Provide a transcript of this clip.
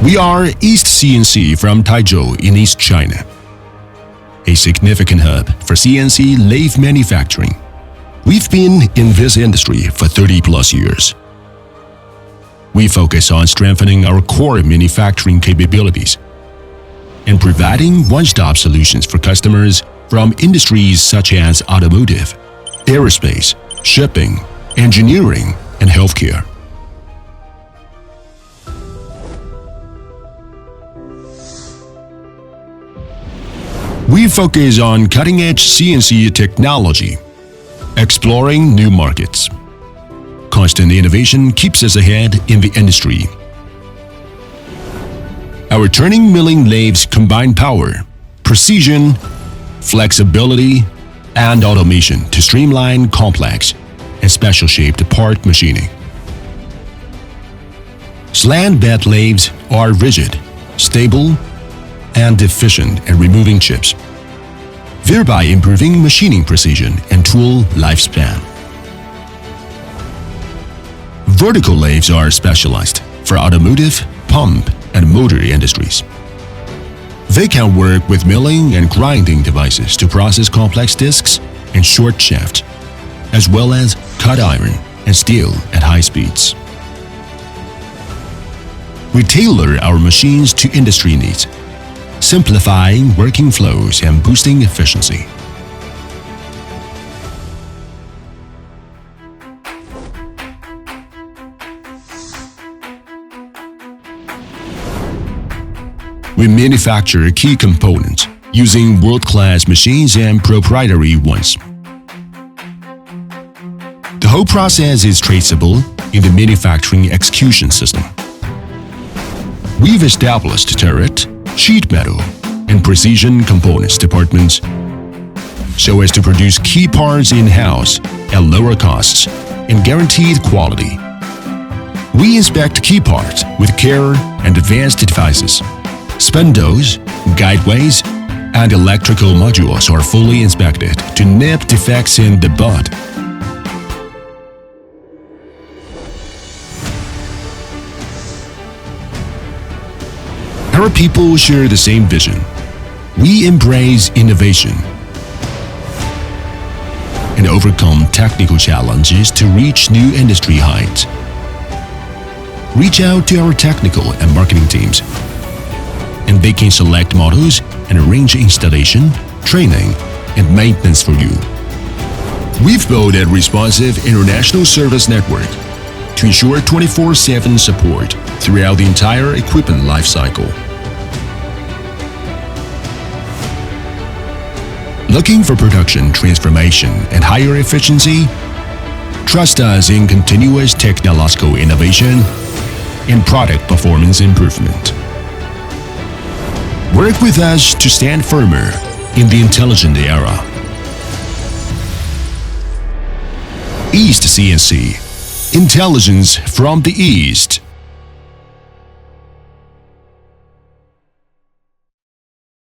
We are East CNC from Taizhou in East China, a significant hub for CNC lathe manufacturing. We've been in this industry for 30 plus years. We focus on strengthening our core manufacturing capabilities and providing one-stop solutions for customers from industries such as automotive, aerospace, shipping, engineering, and healthcare. We focus on cutting-edge CNC technology, exploring new markets. Constant innovation keeps us ahead in the industry. Our turning milling lathes combine power, precision, flexibility, and automation to streamline complex and special-shaped part machining. Slant bed lathes are rigid, stable, and efficient at removing chips, thereby improving machining precision and tool lifespan. Vertical lathes are specialized for automotive, pump, and motor industries. They can work with milling and grinding devices to process complex discs and short shaft, as well as cut iron and steel at high speeds. We tailor our machines to industry needs, simplifying working flows and boosting efficiency. We manufacture key components using world-class machines and proprietary ones. The whole process is traceable in the manufacturing execution system. We've established turret, sheet metal, and precision components departments so as to produce key parts in-house at lower costs and guaranteed quality. We inspect key parts with care and advanced devices. Spindles, guideways, and electrical modules are fully inspected to nip defects in the bud. Our people share the same vision. We embrace innovation and overcome technical challenges to reach new industry heights. Reach out to our technical and marketing teams, and they can select models and arrange installation, training, and maintenance for you. We've built a responsive international service network to ensure 24/7 support throughout the entire equipment lifecycle. Looking for production transformation and higher efficiency? Trust us in continuous technological innovation and product performance improvement. Work with us to stand firmer in the intelligent era. East CNC, intelligence from the East.